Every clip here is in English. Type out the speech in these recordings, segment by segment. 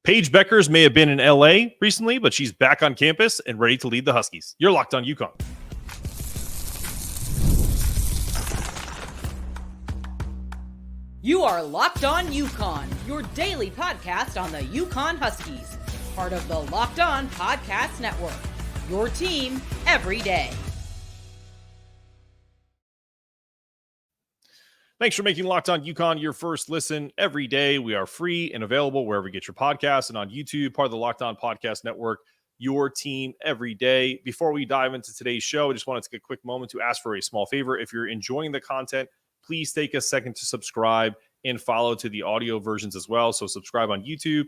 Paige Bueckers may have been in LA recently, but she's back on campus and ready to lead the Huskies. You're Locked On UConn. You are Locked On UConn, your daily podcast on the UConn Huskies, part of the Locked On Podcast Network, your team every day. Thanks for making Locked On UConn your first listen every day. We are free and available wherever you get your podcasts and on YouTube, part of the Locked On Podcast Network, your team every day. Before we dive into today's show, I just wanted to take a quick moment to ask for a small favor. If you're enjoying the content, please take a second to subscribe and follow to the audio versions as well. So subscribe on YouTube,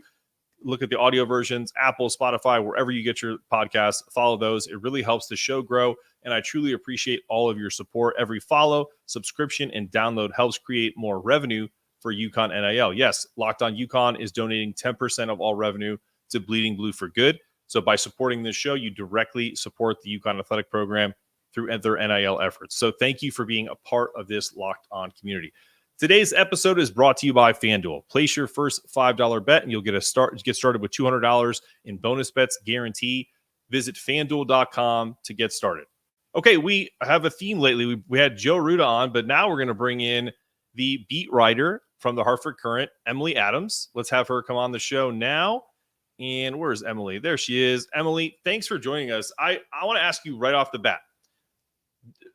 look at the audio versions, Apple, Spotify, wherever you get your podcasts, follow those. It really helps the show grow, and I truly appreciate all of your support. Every follow, subscription, and download helps create more revenue for UConn NIL. Yes, Locked On UConn is donating 10% of all revenue to Bleeding Blue for Good. So by supporting this show, you directly support the UConn athletic program through their NIL efforts. So thank you for being a part of this Locked On community. Today's episode is brought to you by FanDuel. Place your first $5 bet and you'll get started with $200 in bonus bets guarantee. Visit FanDuel.com to get started. Okay, we have a theme lately. We had Joe Ruda on, but now we're going to bring in the beat writer from the Hartford Courant, Emily Adams. Let's have her come on the show now. And where's Emily? There she is. Emily, thanks for joining us. I want to ask you right off the bat.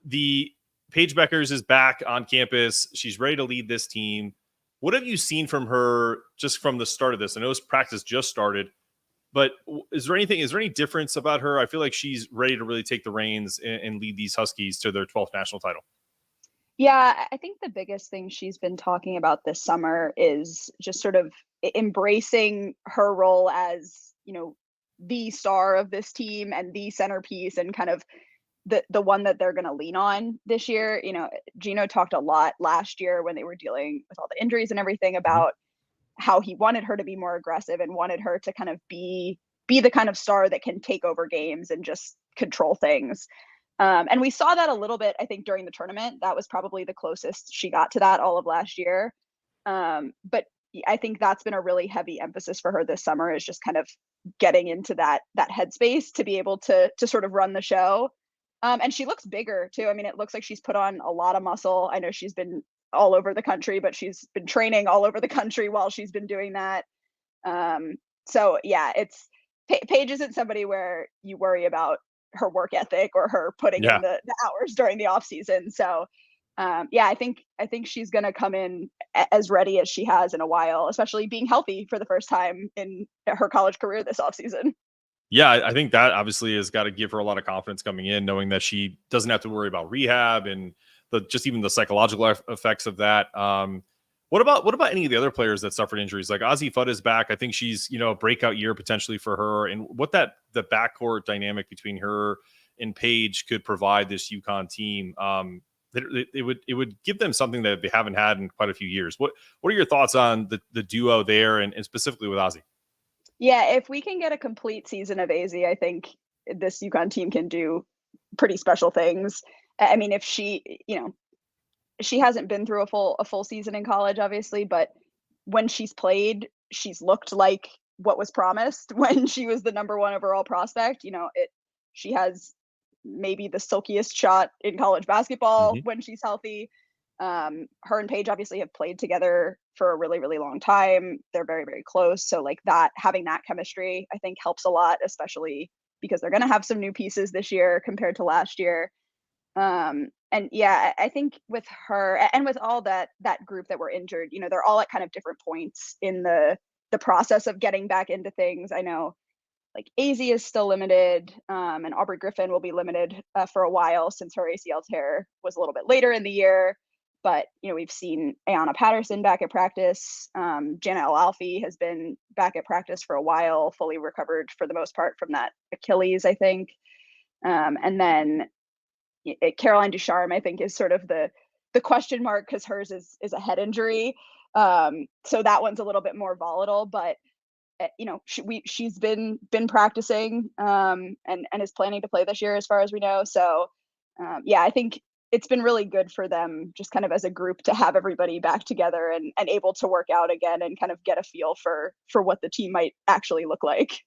The Paige Bueckers is back on campus. She's ready to lead this team. What have you seen from her just from the start of this? I know this practice just started, but is there any difference about her? I feel like she's ready to really take the reins and lead these Huskies to their 12th national title. Yeah, I think the biggest thing she's been talking about this summer is just sort of embracing her role as, the star of this team and the centerpiece and kind of the one that they're going to lean on this year. Geno talked a lot last year when they were dealing with all the injuries and everything about how he wanted her to be more aggressive and wanted her to kind of be the kind of star that can take over games and just control things. And we saw that a little bit, I think, during the tournament. That was probably the closest she got to that all of last year. But I think that's been a really heavy emphasis for her this summer, is just kind of getting into that headspace to be able to sort of run the show. And she looks bigger too. I mean, it looks like she's put on a lot of muscle. I know she's been all over the country, but she's been training all over the country while she's been doing that. So yeah, Paige isn't somebody where you worry about her work ethic or her putting in the hours during the off season. So I think she's going to come in as ready as she has in a while, especially being healthy for the first time in her college career this off season. Yeah, I think that obviously has got to give her a lot of confidence coming in, knowing that she doesn't have to worry about rehab and even the psychological effects of that. What about any of the other players that suffered injuries? Like Azzi Fudd is back. I think she's, a breakout year potentially for her. And what the backcourt dynamic between her and Paige could provide this UConn team, it would give them something that they haven't had in quite a few years. What are your thoughts on the duo there and specifically with Azzi? Yeah, if we can get a complete season of Azzi, I think this UConn team can do pretty special things. I mean, if she hasn't been through a full season in college, obviously, but when she's played, she's looked like what was promised when she was the number 1 overall prospect. She has maybe the silkiest shot in college basketball when she's healthy. Her and Paige obviously have played together for a really, really long time. They're very, very close. So like that, having that chemistry, I think helps a lot, especially because they're going to have some new pieces this year compared to last year. And yeah, I think with her and with all that group that were injured, they're all at kind of different points in the process of getting back into things. I know like Azzi is still limited, and Aubrey Griffin will be limited for a while since her ACL tear was a little bit later in the year. But, we've seen Ayanna Patterson back at practice. Geno Auriemma has been back at practice for a while, fully recovered for the most part from that Achilles, I think. And then Caroline Ducharme, I think, is sort of the question mark because hers is a head injury. So that one's a little bit more volatile, but she's been practicing and is planning to play this year as far as we know. So I think it's been really good for them just kind of as a group to have everybody back together and able to work out again and kind of get a feel for what the team might actually look like.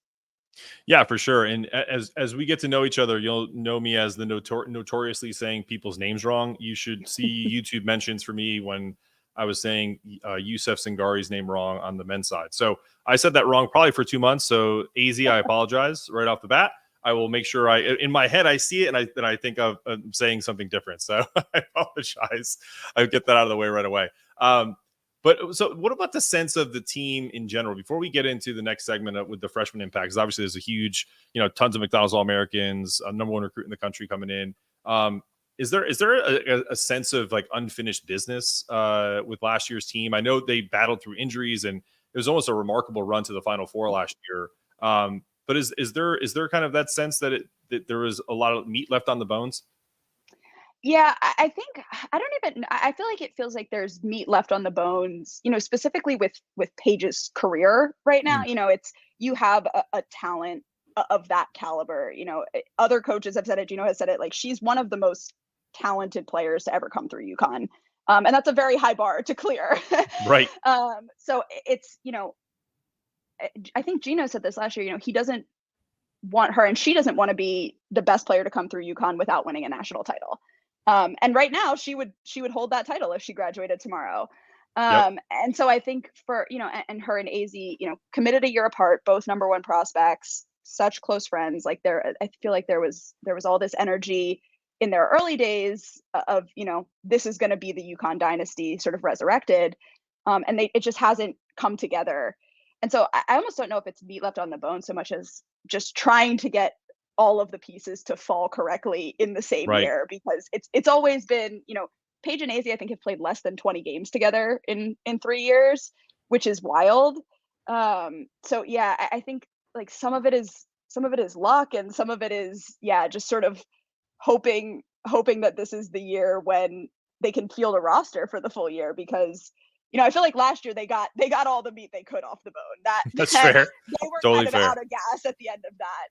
Yeah, for sure. And as we get to know each other, you'll know me as the notoriously saying people's names wrong. You should see YouTube mentions for me when I was saying Yusef Singari's name wrong on the men's side. So I said that wrong probably for 2 months. So AZ, I apologize right off the bat. I will make sure in my head I see it and I think of saying something different. So I apologize. I'll get that out of the way right away. But so what about the sense of the team in general before we get into the next segment with the freshman impact? Because obviously there's a huge, tons of McDonald's All-Americans, number one recruit in the country coming in. Is there a sense of like unfinished business with last year's team? I know they battled through injuries and it was almost a remarkable run to the Final Four last year. But is there kind of that sense that there was a lot of meat left on the bones? Yeah, I think I feel like it feels like there's meat left on the bones, specifically with Paige's career right now. It's you have a talent of that caliber. Other coaches have said it, Geno has said it, like she's one of the most talented players to ever come through UConn. And that's a very high bar to clear. Right. So it's, I think Geno said this last year, he doesn't want her and she doesn't want to be the best player to come through UConn without winning a national title. And right now she would hold that title if she graduated tomorrow. Yep. And so I think for, and her and AZ, committed a year apart, both number one prospects, such close friends. Like I feel like there was all this energy in their early days of, this is going to be the UConn dynasty sort of resurrected. And it just hasn't come together. And so I almost don't know if it's meat left on the bone so much as just trying to get all of the pieces to fall correctly in the same Right. year, because it's always been, Paige and Azzi, I think, have played less than 20 games together in 3 years, which is wild. So yeah, I think like some of it is luck and some of it is, just sort of hoping that this is the year when they can field a roster for the full year, because I feel like last year they got all the meat they could off the bone. That's fair. They were Totally kind of fair. out of gas at the end of that.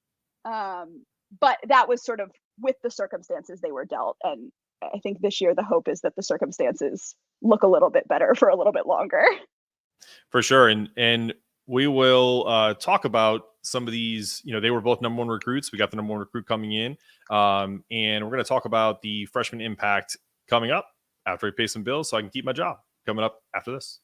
But that was sort of with the circumstances they were dealt. And I think this year the hope is that the circumstances look a little bit better for a little bit longer. For sure. And we will talk about some of these, they were both number one recruits. We got the number one recruit coming in. And we're going to talk about the freshman impact coming up after I pay some bills so I can keep my job, coming up after this.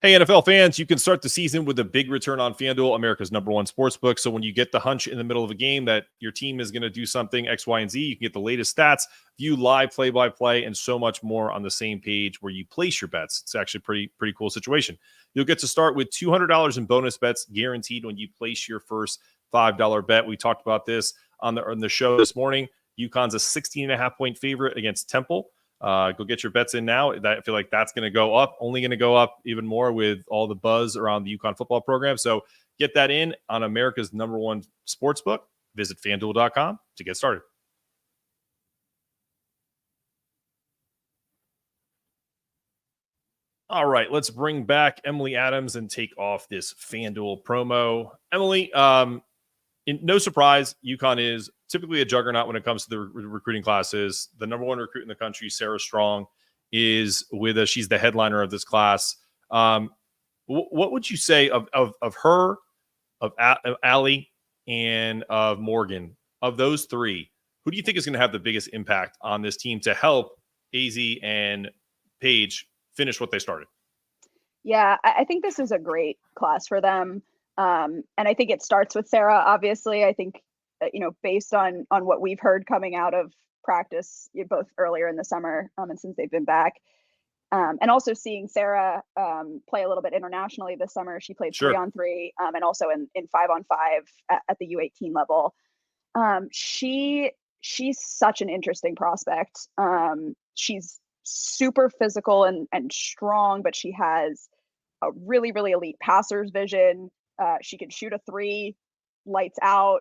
Hey, NFL fans, you can start the season with a big return on FanDuel, America's number one sportsbook. So when you get the hunch in the middle of a game that your team is going to do something X, Y, and Z, you can get the latest stats, view live play-by-play, and so much more on the same page where you place your bets. It's actually a pretty cool situation. You'll get to start with $200 in bonus bets guaranteed when you place your first $5 bet. We talked about this on the show this morning. UConn's a 16.5-point favorite against Temple. Go get your bets in now. I feel like that's going to go up, only going to go up even more with all the buzz around the UConn football program. So get that in on America's number one sportsbook. Visit FanDuel.com to get started. All right, let's bring back Emily Adams and take off this FanDuel promo. Emily, no surprise, UConn is typically a juggernaut when it comes to the recruiting classes. The number one recruit in the country, Sarah Strong, is with us. She's the headliner of this class. What would you say of her, of Allie, and of Morgan? Of those three, who do you think is going to have the biggest impact on this team to help AZ and Paige finish what they started? Yeah, I think this is a great class for them. And I think it starts with Sarah, obviously. I think, based on what we've heard coming out of practice, both earlier in the summer and since they've been back, and also seeing Sarah play a little bit internationally this summer. She played 3-on-3 and also in 5-on-5 at the U18 level. She's such an interesting prospect. She's super physical and strong, but she has a really, really elite passer's vision. She can shoot a three, lights out.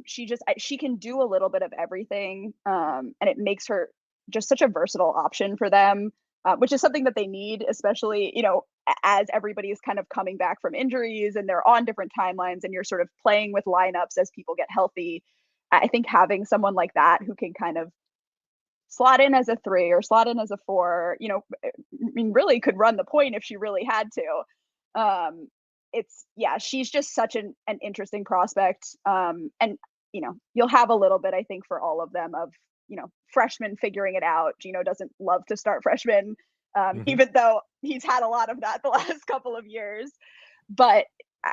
She can do a little bit of everything. And it makes her just such a versatile option for them, which is something that they need, especially, as everybody is kind of coming back from injuries and they're on different timelines and you're sort of playing with lineups as people get healthy. I think having someone like that who can kind of slot in as a 3 or slot in as a 4, I mean, really could run the point if she really had to. She's just such an interesting prospect. And you'll have a little bit, I think, for all of them of, freshmen figuring it out. Geno doesn't love to start freshmen, even though he's had a lot of that the last couple of years. But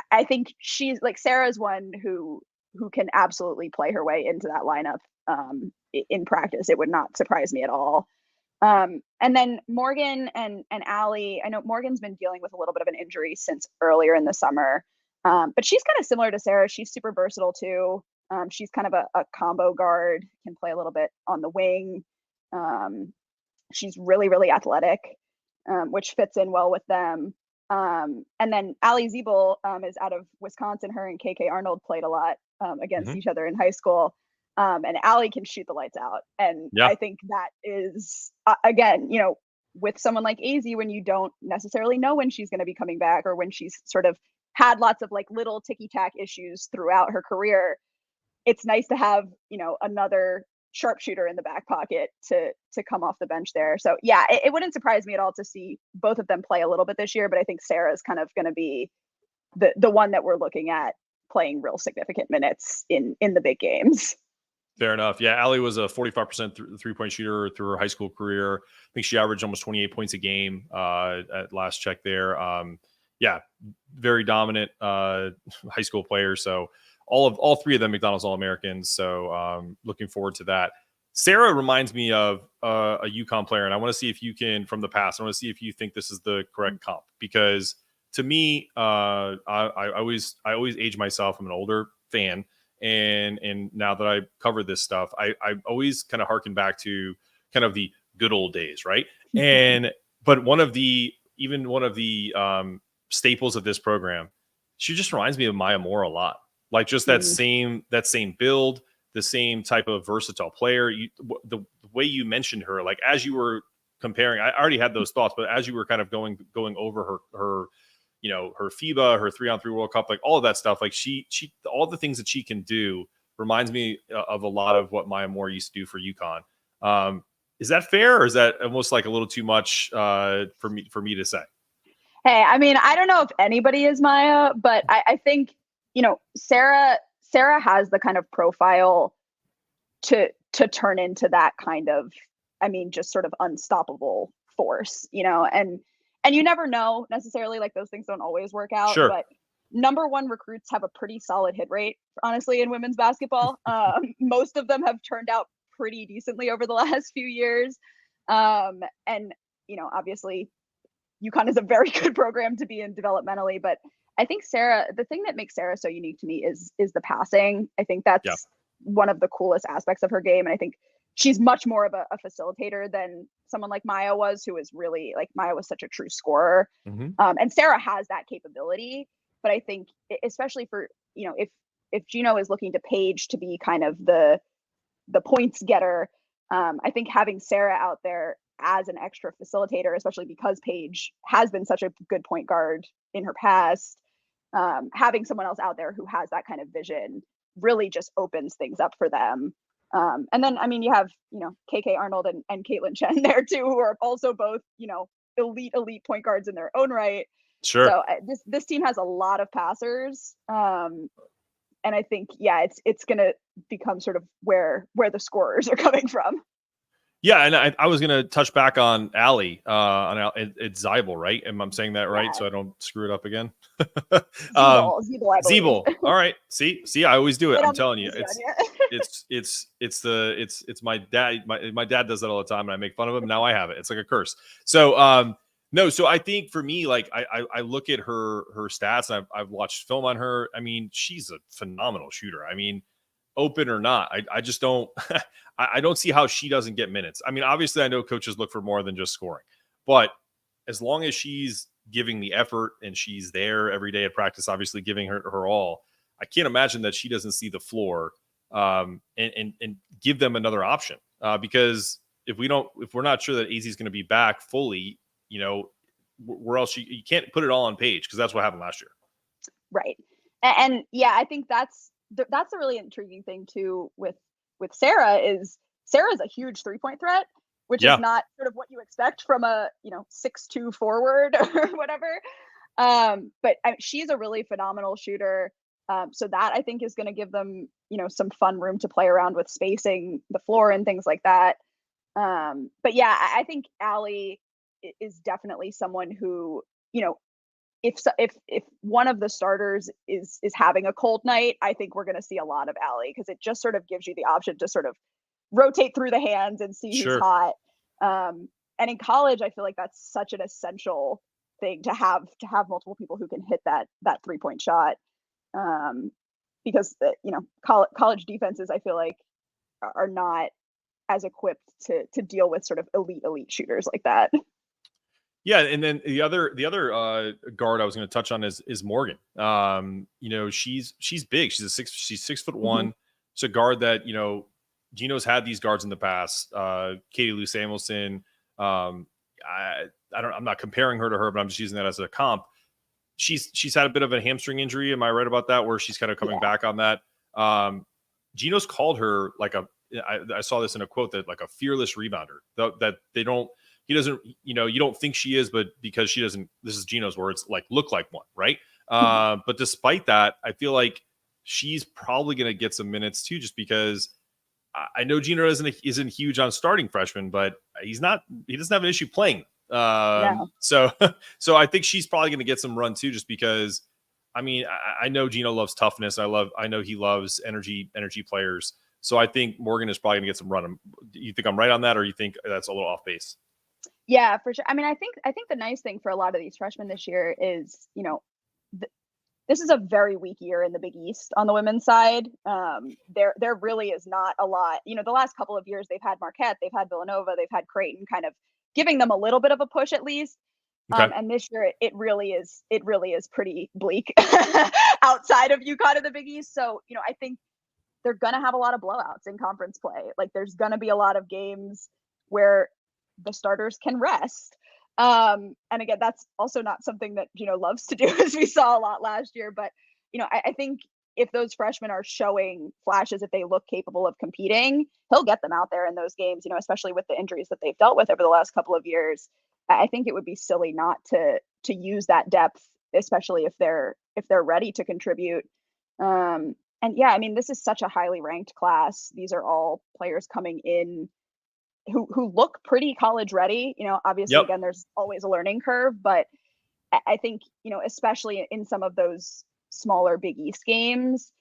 I think she's like Sarah's one who can absolutely play her way into that lineup in practice. It would not surprise me at all. And then Morgan and Allie, I know Morgan's been dealing with a little bit of an injury since earlier in the summer, but she's kind of similar to Sarah. She's super versatile too. She's kind of a combo guard, can play a little bit on the wing. She's really, really athletic, which fits in well with them. And then Allie Ziebel is out of Wisconsin. Her and KK Arnold played a lot against each other in high school. And Allie can shoot the lights out. And I think that is, again, with someone like Azzi, when you don't necessarily know when she's going to be coming back or when she's sort of had lots of like little ticky-tack issues throughout her career, it's nice to have, another sharpshooter in the back pocket to come off the bench there. So yeah, it wouldn't surprise me at all to see both of them play a little bit this year, but I think Sarah's kind of going to be the one that we're looking at playing real significant minutes in the big games. Fair enough. Yeah, Allie was a 45% three-point shooter through her high school career. I think she averaged almost 28 points a game at last check there. Very dominant high school player. So all three of them McDonald's All-Americans. So looking forward to that. Sarah reminds me of a UConn player, and I want to see if you can, from the past, I want to see if you think this is the correct comp, because to me, I always age myself. I'm an older fan. And now that I covered this stuff, I always kind of harken back to kind of the good old days, right? But one of the staples of this program, she just reminds me of Maya Moore a lot. Like just that same build, the same type of versatile player. The way you mentioned her, like as you were comparing, I already had those thoughts, but as you were kind of going over her her FIBA, her 3-on-3 World Cup, like all of that stuff, like she all the things that she can do reminds me of a lot of what Maya Moore used to do for UConn. Is that fair, or is that almost like a little too much for me to say? Hey, I mean, I don't know if anybody is Maya, but I think, Sarah has the kind of profile to turn into that kind of, I mean, just sort of unstoppable force, and you never know necessarily, like those things don't always work out. Sure. But number one recruits have a pretty solid hit rate, honestly, in women's basketball. Most of them have turned out pretty decently over the last few years. And, obviously UConn is a very good program to be in developmentally, but I think the thing that makes Sarah so unique to me is the passing. I think that's one of the coolest aspects of her game. And I think she's much more of a facilitator than someone like Maya was, who is really like Maya was such a true scorer. And Sarah has that capability. But I think especially for, if Geno is looking to Paige to be kind of the points getter, I think having Sarah out there as an extra facilitator, especially because Paige has been such a good point guard in her past, having someone else out there who has that kind of vision really just opens things up for them. And then, I mean, you have, KK Arnold and Caitlin Chen there too, who are also both, elite point guards in their own right. Sure. So this team has a lot of passers. And I think, it's going to become sort of where the scorers are coming from. Yeah, and I was going to touch back on Allie, it's Ziebel, right? Am I saying that right? So I don't screw it up again. Ziebel. All right. See, I always do it. I'm telling you, it's my dad. My dad does that all the time, and I make fun of him. Now I have it. It's like a curse. So no. So I think for me, like I look at her stats, and I've watched film on her. I mean, she's a phenomenal shooter. I mean, open or not, I just don't. I don't see how she doesn't get minutes. I mean, obviously, I know coaches look for more than just scoring, but as long as she's giving the effort and she's there every day at practice, obviously giving her all, I can't imagine that she doesn't see the floor and give them another option. Because if we're not sure that AZ is going to be back fully, where else you can't put it all on Paige, because that's what happened last year. Right. And I think that's that's a really intriguing thing too with Sarah's a huge 3-point threat, which is not sort of what you expect from a 6'2" forward or whatever. But she's a really phenomenal shooter. So that I think is going to give them some fun room to play around with spacing the floor and things like that. But yeah, I think Allie is definitely someone who, if one of the starters is having a cold night, I think we're going to see a lot of Allie, because it just sort of gives you the option to sort of rotate through the hands and see who's hot. And in college, I feel like that's such an essential thing to have multiple people who can hit that 3-point shot. Because college defenses, I feel like, are not as equipped to deal with sort of elite shooters like that. Yeah, and then the other guard I was going to touch on is Morgan. She's big. She's 6'1". Mm-hmm. It's a guard that Geno's had these guards in the past. Katie Lou Samuelson. I'm not comparing her to her, but I'm just using that as a comp. She's had a bit of a hamstring injury. Am I right about that? Where she's kind of coming back on that. Geno's called her I saw this in a quote, that like a fearless rebounder. That he doesn't, you don't think she is, but because she doesn't, this is Geno's words, like look like one, right? But despite that, I feel like she's probably going to get some minutes too, just because I know Geno isn't huge on starting freshmen, but he doesn't have an issue playing. So I think she's probably going to get some run too, just because, I know Geno loves toughness. I know he loves energy players. So I think Morgan is probably going to get some run. Do you think I'm right on that, or you think that's a little off base? Yeah, for sure. I think the nice thing for a lot of these freshmen this year is, this is a very weak year in the Big East on the women's side. There really is not a lot. The last couple of years they've had Marquette, they've had Villanova, they've had Creighton, kind of giving them a little bit of a push at least. Okay. And this year it really is pretty bleak outside of UConn in the Big East. So, I think they're going to have a lot of blowouts in conference play. Like, there's going to be a lot of games where the starters can rest. And again, that's also not something that Geno loves to do, as we saw a lot last year. But, I think if those freshmen are showing flashes, if they look capable of competing, he'll get them out there in those games, especially with the injuries that they've dealt with over the last couple of years. I think it would be silly not to use that depth, especially if they're ready to contribute. And yeah, this is such a highly ranked class. These are all players coming in who look pretty college ready. Obviously, again, there's always a learning curve, but I think, especially in some of those smaller Big East games,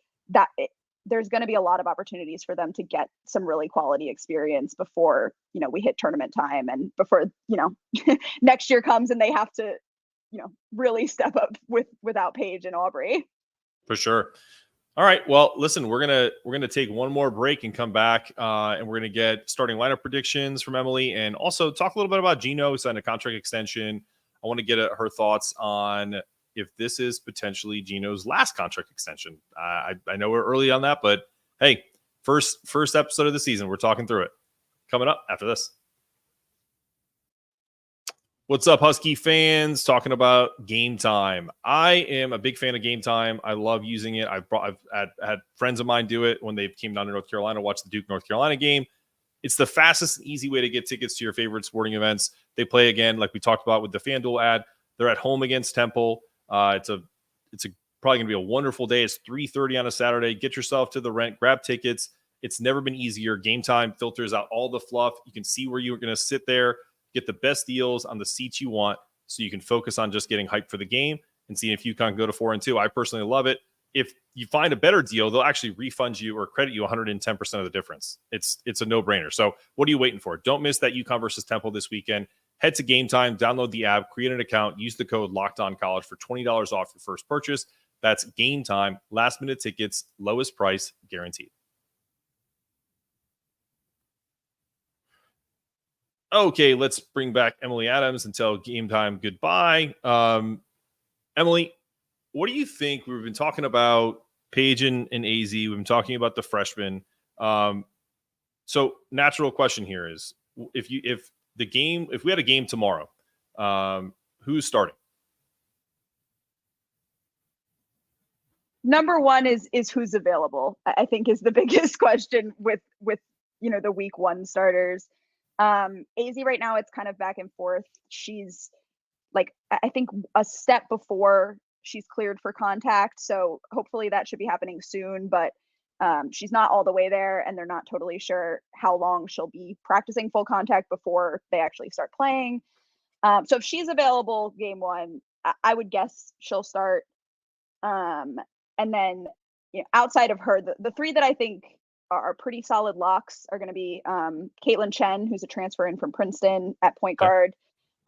there's going to be a lot of opportunities for them to get some really quality experience before, we hit tournament time, and before, next year comes and they have to, really step up without Paige and Aubrey. For sure. All right. Well, listen, we're gonna take one more break and come back, and we're gonna get starting lineup predictions from Emily, and also talk a little bit about Geno signing a contract extension. I want to get her thoughts on if this is potentially Geno's last contract extension. I know we're early on that, but hey, first episode of the season, we're talking through it. Coming up after this. What's up, Husky fans? Talking about Game Time. I am a big fan of Game Time. I love using it. I've had friends of mine do it when they came down to North Carolina to watch the Duke North Carolina game. It's the fastest and easy way to get tickets to your favorite sporting events. They play again, like we talked about with the FanDuel ad. They're at home against Temple. It's probably going to be a wonderful day. It's 3:30 on a Saturday. Get yourself to the rent, grab tickets. It's never been easier. Game Time filters out all the fluff. You can see where you're going to sit there, get the best deals on the seats you want, so you can focus on just getting hyped for the game and seeing if UConn go to 4-2. I personally love it. If you find a better deal, they'll actually refund you or credit you 110% of the difference. It's a no-brainer. So what are you waiting for? Don't miss that UConn versus Temple this weekend. Head to Game Time, download the app, create an account, use the code LOCKEDONCollege for $20 off your first purchase. That's Game Time. Last-minute tickets, lowest price guaranteed. Okay, let's bring back Emily Adams and tell Game Time goodbye. Emily, what do you think? We've been talking about Paige and AZ. We've been talking about the freshmen. So natural question here is, if we had a game tomorrow, who's starting? number one is who's available. I think is the biggest question with the week 1 starters. Azzi right now, it's kind of back and forth. She's like, I think a step before she's cleared for contact, so hopefully that should be happening soon, but she's not all the way there, and they're not totally sure how long she'll be practicing full contact before they actually start playing. So if she's available game 1, I would guess she'll start. And then, outside of her, the 3 that I think are pretty solid locks are going to be Caitlin Chen, who's a transfer in from Princeton at point guard.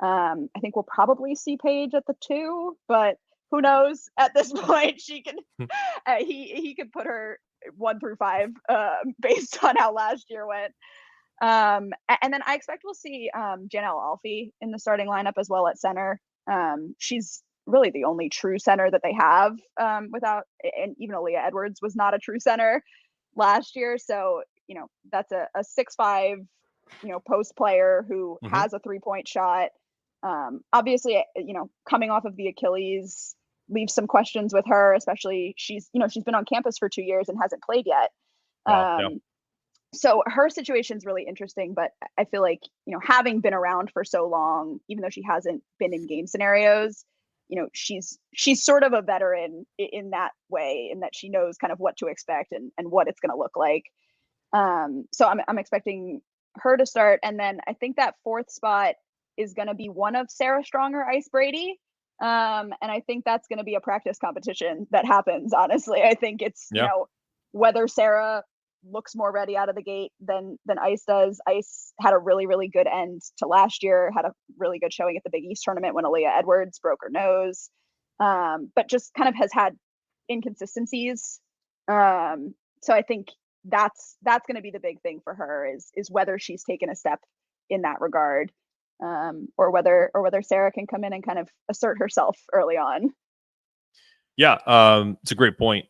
I think we'll probably see Paige at the 2, but who knows? At this point, she can he could put her 1 through 5 based on how last year went. And then I expect we'll see Janelle Alfie in the starting lineup as well at center. She's really the only true center that they have without, and even Aaliyah Edwards was not a true center last year. So, that's a 6'5", post player who has a 3-point shot. Obviously, coming off of the Achilles leaves some questions with her, especially she's been on campus for 2 years and hasn't played yet. So her situation is really interesting, but I feel like, having been around for so long, even though she hasn't been in game scenarios, she's sort of a veteran in that way, in that she knows kind of what to expect and what it's going to look like. So I'm expecting her to start. And then I think that 4th spot is going to be one of Sarah Strong or Ice Brady. And I think that's going to be a practice competition that happens. Honestly, I think it's, whether Sarah looks more ready out of the gate than Ice does. Ice had a really, really good end to last year, had a really good showing at the Big East tournament when Aaliyah Edwards broke her nose, but just kind of has had inconsistencies. So I think that's going to be the big thing for her is whether she's taken a step in that regard, or whether Sarah can come in and kind of assert herself early on. Yeah, it's a great point.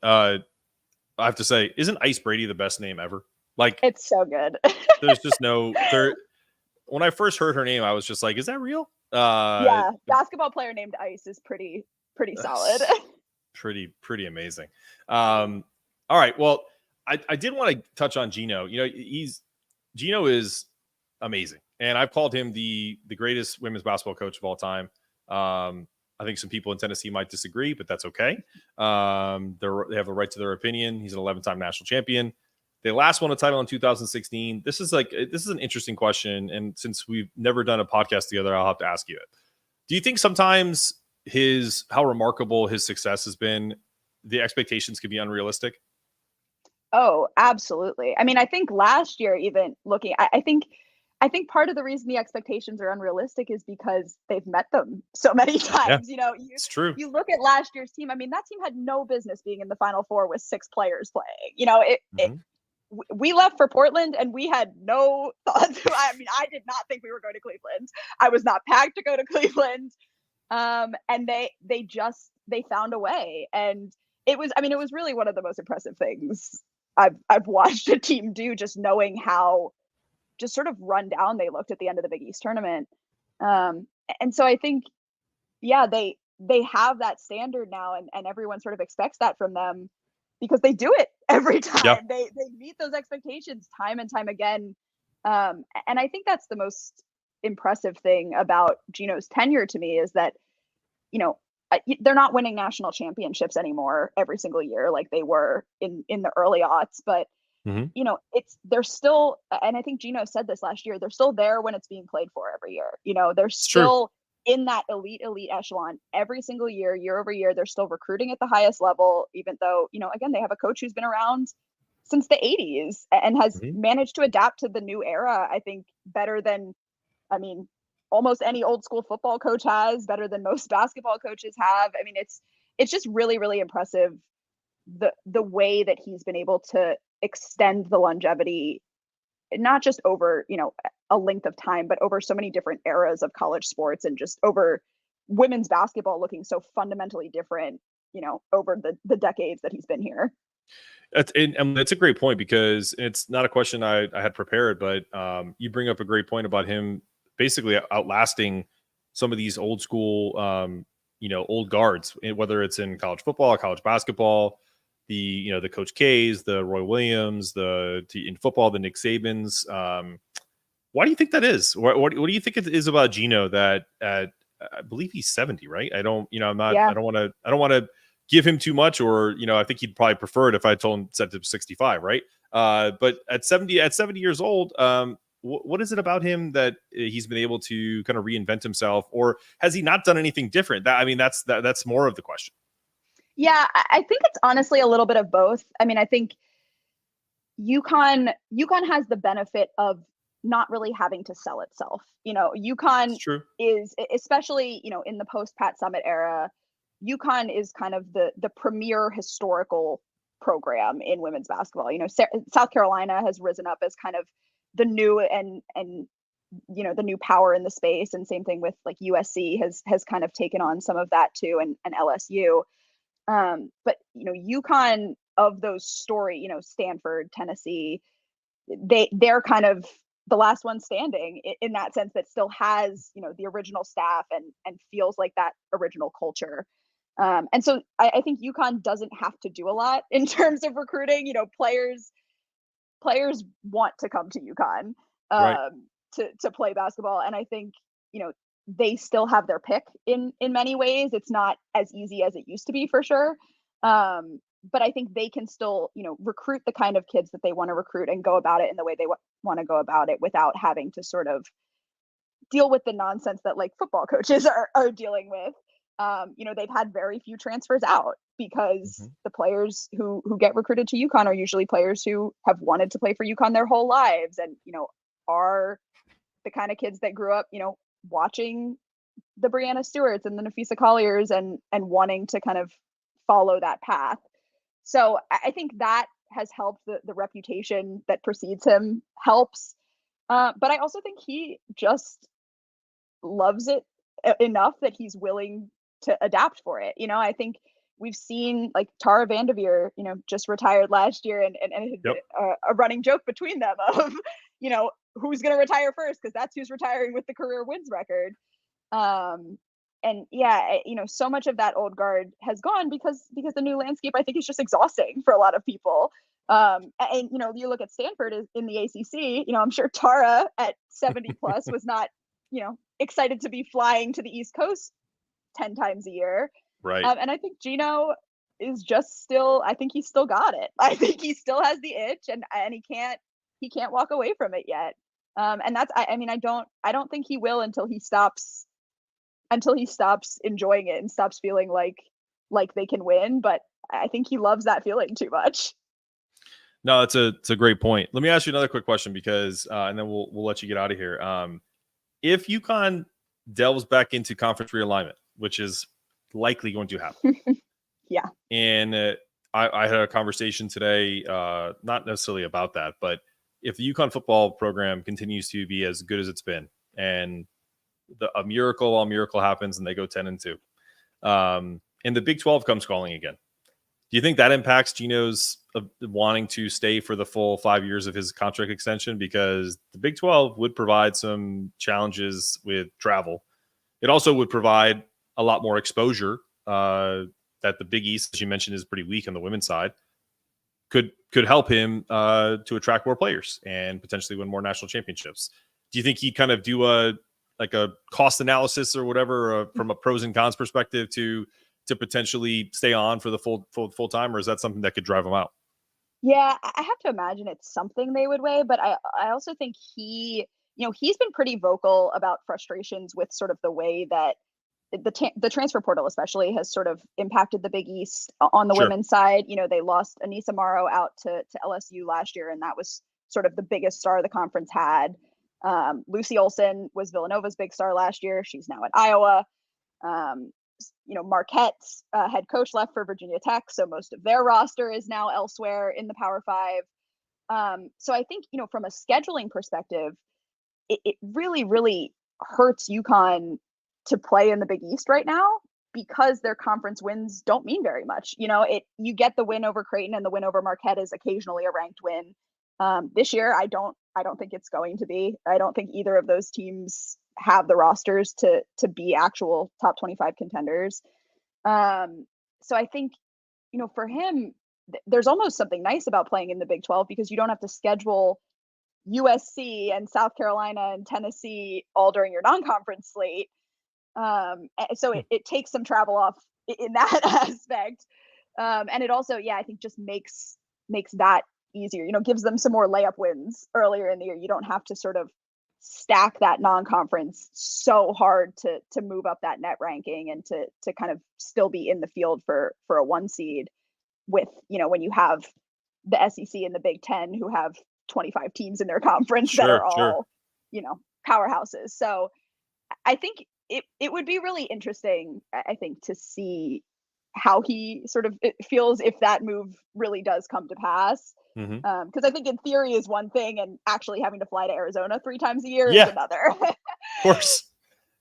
I have to say, isn't Ice Brady the best name ever? Like, it's so good. There's just when I first heard her name, I was just like, is that real? Yeah, basketball player named Ice is pretty solid. pretty amazing. All right, well, I did want to touch on Geno. Geno is amazing, and I've called him the greatest women's basketball coach of all time. I think some people in Tennessee might disagree, but that's okay. They have a right to their opinion. He's an 11-time national champion. They last won a title in 2016. This is an interesting question, and since we've never done a podcast together, I'll have to ask you it. Do you think sometimes how remarkable his success has been, the expectations could be unrealistic? Oh, absolutely. I mean, I think last year, even looking, I think part of the reason the expectations are unrealistic is because they've met them so many times. Yeah, it's true. You look at last year's team. I mean, that team had no business being in the Final Four with 6 players playing. We left for Portland and we had no thoughts. I mean, I did not think we were going to Cleveland. I was not packed to go to Cleveland. And they found a way. And it was really one of the most impressive things I've watched a team do, just knowing how just sort of run down they looked at the end of the Big East tournament. And so I think, they have that standard now, and everyone sort of expects that from them because they do it every time. Yep. They meet those expectations time and time again. And I think that's the most impressive thing about Geno's tenure to me is that, they're not winning national championships anymore every single year like they were in the early aughts, but they're still, and I think Geno said this last year, they're still there when it's being played for every year. They're still in that elite echelon every single year over year. They're still recruiting at the highest level, even though, again, they have a coach who's been around since the 80s and has managed to adapt to the new era, I think, better than, almost any old school football coach has, better than most basketball coaches have. I mean, it's just really, really impressive the way that he's been able to extend the longevity, not just over, a length of time, but over so many different eras of college sports and just over women's basketball looking so fundamentally different, over the decades that he's been here. That's a great point because it's not a question I had prepared, but you bring up a great point about him basically outlasting some of these old school, old guards, whether it's in college football, college basketball. the Coach K's, the Roy Williams, in football, the Nick Sabans. Why do you think that is? What do you think it is about Geno that I believe he's 70, right? I don't want to give him too much, or I think he'd probably prefer it if I told him set to 65, right? But at 70 years old, what is it about him that he's been able to kind of reinvent himself, or has he not done anything different? That's more of the question. Yeah, I think it's honestly a little bit of both. I mean, I think UConn has the benefit of not really having to sell itself. UConn is, especially, in the post Pat Summitt era, UConn is kind of the premier historical program in women's basketball. South Carolina has risen up as kind of the new and the new power in the space, and same thing with like USC has kind of taken on some of that too, and LSU. But UConn, of those story, Stanford, Tennessee, they're kind of the last one standing in that sense, that still has the original staff and feels like that original culture. And so I think UConn doesn't have to do a lot in terms of recruiting. Players want to come to UConn Right. to play basketball, and I think they still have their pick in many ways. It's not as easy as it used to be, for sure. But I think they can still, recruit the kind of kids that they want to recruit and go about it in the way they want to go about it, without having to sort of deal with the nonsense that like football coaches are dealing with. They've had very few transfers out because the players who get recruited to UConn are usually players who have wanted to play for UConn their whole lives, and, are the kind of kids that grew up, watching the Brianna Stewarts and the Nafisa Colliers and wanting to kind of follow that path. So I think that has helped. The reputation that precedes him helps. But I also think he just loves it enough that he's willing to adapt for it. I think we've seen like Tara Vanderveer, just retired last year, and it had been a running joke between them of, who's going to retire first, because that's who's retiring with the career wins record. And yeah, so much of that old guard has gone because the new landscape, I think, is just exhausting for a lot of people. And you look at Stanford in the ACC. I'm sure Tara at 70 plus was not, excited to be flying to the East Coast 10 times a year. Right. And I think Geno is just still. I think he's still got it. I think he still has the itch, and he can't walk away from it yet. And that's. I mean, I don't think he will until he stops enjoying it and stops feeling like they can win. But I think he loves that feeling too much. No, it's a great point. Let me ask you another quick question, because and then we'll let you get out of here. If UConn delves back into conference realignment, which is likely going to happen, yeah. And I had a conversation today, not necessarily about that, but if the UConn football program continues to be as good as it's been, and a miracle happens and they go 10-2, and the Big 12 comes calling again, do you think that impacts Geno's wanting to stay for the full 5 years of his contract extension? Because the Big 12 would provide some challenges with travel. It also would provide a lot more exposure that the Big East, as you mentioned, is pretty weak on the women's side. Could help him to attract more players and potentially win more national championships. Do you think he'd kind of do a cost analysis or whatever from a pros and cons perspective to potentially stay on for the full time, or is that something that could drive him out? Yeah, I have to imagine it's something they would weigh, but I also think he's been pretty vocal about frustrations with sort of the way that the transfer portal especially has sort of impacted the Big East on the women's side. They lost Anissa Morrow out to LSU last year, and that was sort of the biggest star the conference had. Lucy Olson was Villanova's big star last year. She's now at Iowa. Marquette's head coach left for Virginia Tech, so most of their roster is now elsewhere in the Power Five. So I think, from a scheduling perspective, it really, really hurts UConn to play in the Big East right now, because their conference wins don't mean very much. You get the win over Creighton, and the win over Marquette is occasionally a ranked win. This year, I don't think it's going to be. I don't think either of those teams have the rosters to be actual top 25 contenders. So I think, for him, there's almost something nice about playing in the Big 12 because you don't have to schedule USC and South Carolina and Tennessee all during your non-conference slate. So it takes some travel off in that aspect. And it also, I think just makes that easier, gives them some more layup wins earlier in the year. You don't have to sort of stack that non-conference so hard to move up that net ranking and to kind of still be in the field for a 1 seed with, when you have the SEC and the Big Ten who have 25 teams in their conference that are all, powerhouses. So I think it would be really interesting, I think, to see how he sort of feels if that move really does come to pass. Because I think in theory is one thing, and actually having to fly to Arizona 3 times a year is another. Of course.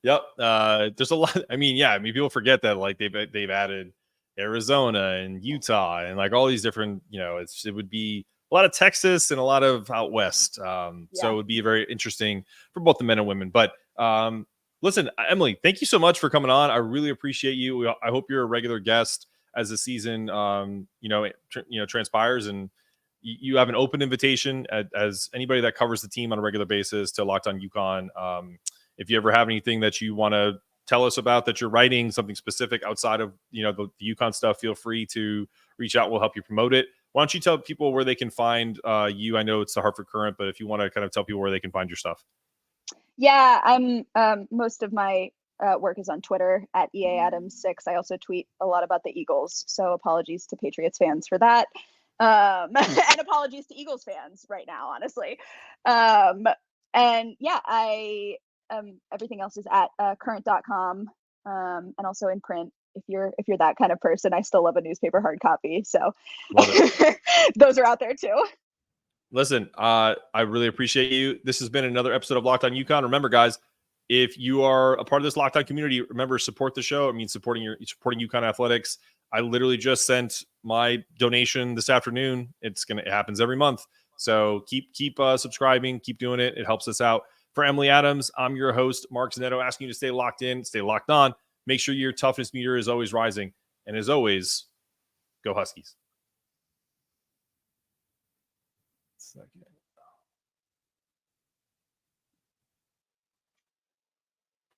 Yep. There's a lot. People forget that like they've added Arizona and Utah and like all these different, it would be a lot of Texas and a lot of out west. So it would be very interesting for both the men and women. But listen, Emily, thank you so much for coming on. I really appreciate you. I hope you're a regular guest as the season, transpires, and you have an open invitation as anybody that covers the team on a regular basis to Locked On UConn. If you ever have anything that you want to tell us about that you're writing, something specific outside of the UConn stuff, feel free to reach out. We'll help you promote it. Why don't you tell people where they can find you? I know it's the Hartford Courant, but if you want to kind of tell people where they can find your stuff. Yeah, I'm most of my work is on Twitter at EAAdams6. I also tweet a lot about the Eagles, so apologies to Patriots fans for that. And apologies to Eagles fans right now, honestly. And yeah, I everything else is at current.com, and also in print. If you're that kind of person, I still love a newspaper hard copy. So those are out there too. Listen, I really appreciate you. This has been another episode of Locked On UConn. Remember, guys, if you are a part of this Locked On community, remember, support the show. It means supporting UConn athletics. I literally just sent my donation this afternoon. It happens every month. So keep subscribing, keep doing it. It helps us out. For Emily Adams, I'm your host, Mark Zanetto, asking you to stay locked in, stay locked on. Make sure your toughness meter is always rising. And as always, go Huskies. Second.